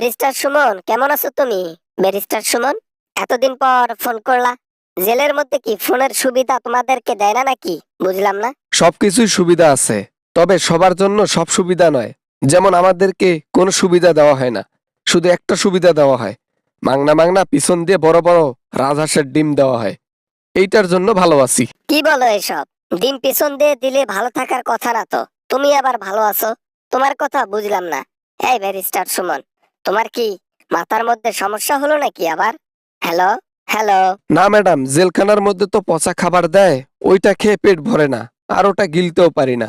Barrister Suman, কেমন আছো তুমি? ব্যারিস্টার সুমন, এতদিন পর ফোন করলা। জেলের মধ্যে কি ফোনের সুবিধা তোমাদেরকে দেয় না নাকি? বুঝলাম না। সবকিছুই সুবিধা আছে, তবে সবার জন্য সব সুবিধা নয়। যেমন আমাদেরকে কোনো সুবিধা দেওয়া হয় না, শুধু একটা সুবিধা দেওয়া হয়। মাংনা মাংনা পিছন দিয়ে বড় বড় রাজহাঁসের ডিম দেওয়া হয়। এইটার জন্য ভালো আছি। কি বলো এসব? ডিম পিছন দিয়ে দিলে ভালো থাকার কথা না তো। তুমি আবার ভালো আছো? তোমার কথা বুঝলাম না। এই ব্যারিস্টার সুমন, তোমার কি মাথার মধ্যে সমস্যা হলো নাকি আবার? Hello, hello. না ম্যাডাম, জেলখানার মধ্যে তো পচা খাবার দেয়, ওইটা খেয়ে পেট ভরে না, আর ওটা গিলতেও পারি না।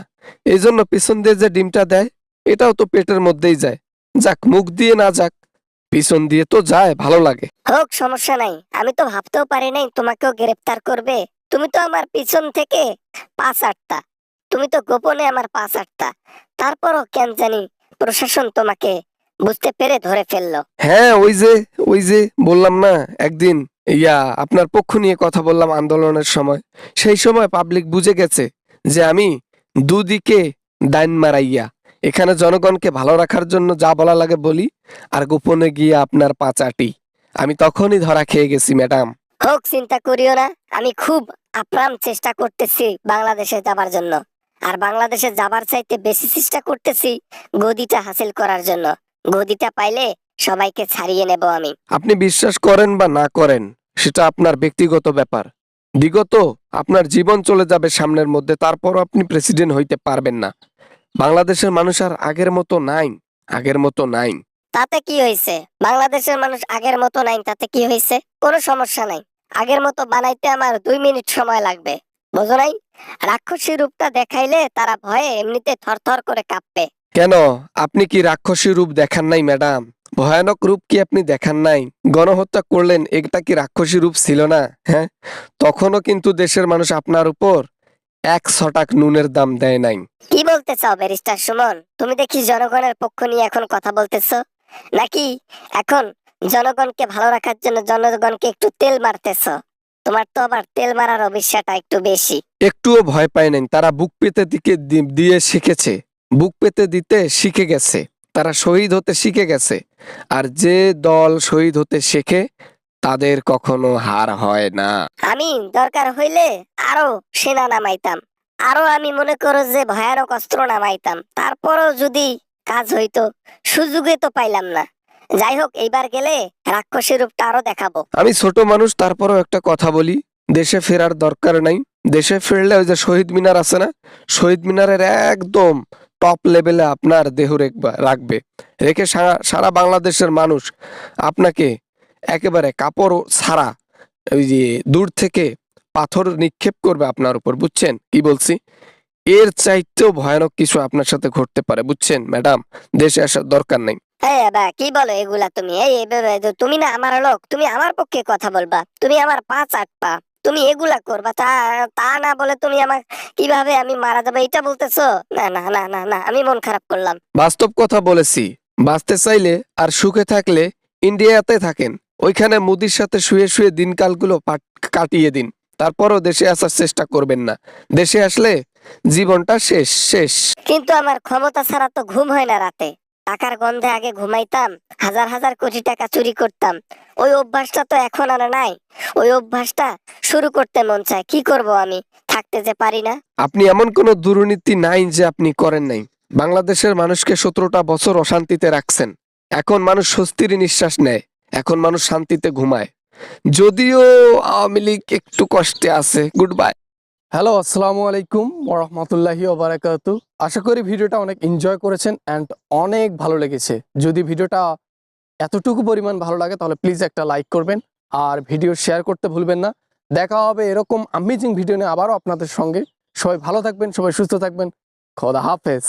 এই জন্য পিছন দিয়ে যে ডিমটা দেয়, এটাও তো পেটের মধ্যেই যায়। যাক, মুখ দিয়ে না যাক, পিছন দিয়ে তো যায়, ভালো লাগে। হোক, সমস্যা নাই। আমি তো ভাবতেও পারি নাই তোমাকেও গ্রেফতার করবে। তুমি তো আমার পিছন থেকে পাঁচ আটটা, তুমি তো গোপনে আমার পাঁচ আটটা। তারপরও কেন জানি প্রশাসন তোমাকে বুঝতে পেরে ধরে ফেললো। হ্যাঁ, ওই যে বললাম না, একদিন আপনার পক্ষ নিয়ে কথা বললাম আন্দোলনের সময়। সেই সময় পাবলিক বুঝে গেছে যে আমি দুদিকে ডাইন মারাইয়া এখানে জনগণকে ভালো রাখার জন্য যা বলা লাগে বলি, আর গোপনে গিয়ে আপনার পাচাটি। আমি তখনই ধরা খেয়ে গেছি ম্যাডাম। হোক, চিন্তা করিও না। আমি খুব আপ্রাণ চেষ্টা করতেছি বাংলাদেশে যাবার জন্য। আর বাংলাদেশে যাবার চাইতে বেশি চেষ্টা করতেছি গদিটা হাসিল করার জন্য। গদিটা পাইলে সবাইকে ছাড়িয়ে নেব আমি। আপনি বিশ্বাস করেন বা না করেন, সেটা আপনার ব্যক্তিগত ব্যাপার। বিগত আপনার জীবন চলে যাবে সামনের মধ্যে, তারপরও আপনি প্রেসিডেন্ট হইতে পারবেন না। বাংলাদেশের মানুষ আর আগের মতো নাই, আগের মতো নাই। তাতে কি হয়েছে? বাংলাদেশের মানুষ আগের মতো নাই, তাতে কি হয়েছে? কোনো সমস্যা নাই। আগের মতো বানাইতে আমার 2 মিনিট সময় লাগবে। বোঝো নাই? রাক্ষসী রূপটা দেখাইলে তারা ভয়ে এমনিতে থরথর করে কাঁপবে। কেন, আপনি কি রাক্ষসী রূপ দেখান নাই ম্যাডাম? ভয়ানক রূপ কি আপনি দেখান নাই? গণহত্যা করলেন, এটা কি রাক্ষসী রূপ ছিল না? হ্যাঁ, তখনও কিন্তু দেশের মানুষ আপনার উপর 1 ছটাক নুনের দাম দেয় নাই। কি বলতে চাও ব্যারিস্টার সুমন? তুমি দেখি জনগণের পক্ষ নিয়ে এখন কথা বলতেছো, নাকি এখন জনগণকে ভালো রাখার জন্য জনগণকে একটু তেল মারতেছো? তোমার তো আবার তেল মারার অভিজ্ঞতা একটু বেশি। একটুও ভয় পায় নাই, তারা বুক পেতে দিয়ে শিখেছে। বুক পেতে দিতে শিখে গেছে, তারা শহীদ হতে শিখে গেছে। আর যে দল শহীদ হতে শেখে, তাদের কখনো হার হয় না। আমি দরকার হইলে আরো সেনা নামাইতাম, আরো আমি মনে করো যে ভয়ানক অস্ত্র নামাইতাম, তারপরও যদি কাজ হইতো। সুযোগে তো পাইলাম না। যাই হোক, এইবার গেলে রাক্ষসী রূপটা আরো দেখাবো। আমি ছোট মানুষ, তারপরও একটা কথা বলি। দেশে ফেরার দরকার নাই। দেশে ফিরলে ওই যে শহীদ মিনার আছে না, শহীদ মিনারের একদম টপ লেভেলে আপনার দেহ রাখবে। রেখে সারা সারা বাংলাদেশের মানুষ আপনাকে একেবারে কাপড় ছাড়া ওই যে দূর থেকে পাথর নিক্ষেপ করবে আপনার উপর। বুঝছেন কি বলছি? এর চাইতেও ভয়ানক কিছু আপনার সাথে ঘটতে পারে, বুঝছেন ম্যাডাম? দেশে আসার দরকার নেই। এই বাবা, কি বলো এগুলা তুমি? তুমি না আমার লোক, তুমি আমার পক্ষে কথা বলবা, তুমি আমার পাঁচ আট পা, তুমি এগুলা করবা? তা তা না বলে তুমি আমার কিভাবে আমি মারা যাবো এটা বলতেছো? না না না না না, আমি মন খারাপ করলাম। বাস্তব কথা বলেছি। বাঁচতে চাইলে আর সুখে থাকলে ইন্ডিয়াতে থাকেন, ওইখানে মোদির সাথে শুয়ে শুয়ে দিনকালগুলো কাটিয়ে দিন। তারপরও দেশে আসার চেষ্টা করবেন না। দেশে আসলে জীবনটা শেষ শেষ। কিন্তু আমার ক্ষমতা ছাড়া তো ঘুম হয় না রাতে। টাকার গন্ধে আগে ঘুমাইতাম, হাজার হাজার কোটি টাকা চুরি করতাম। ওই অভ্যাসটা তো এখন আর নাই। ওই অভ্যাসটা শুরু করতে মন চায়, কি করব আমি? থাকতে যে পারি না। আপনি এমন কোনো দুর্নীতি নাই যে আপনি করেন নাই। বাংলাদেশের মানুষকে 17টা বছর অশান্তিতে রাখছেন। এখন মানুষ স্বস্তির নিঃশ্বাস নেয়, এখন মানুষ শান্তিতে ঘুমায়। যদিও আওয়ামী লীগ একটু কষ্টে আছে। Good bye. হ্যালো, আসসালামু আলাইকুম ওরহমতুল্লাহি ওবারাকাতু। আশা করি ভিডিওটা অনেক এনজয় করেছেন অ্যান্ড অনেক ভালো লেগেছে। যদি ভিডিওটা এতটুকু পরিমাণ ভালো লাগে তাহলে প্লিজ একটা লাইক করবেন আর ভিডিও শেয়ার করতে ভুলবেন না। দেখা হবে এরকম অ্যামেজিং ভিডিও নিয়ে আবারও আপনাদের সঙ্গে। সবাই ভালো থাকবেন, সবাই সুস্থ থাকবেন। খোদা হাফেজ।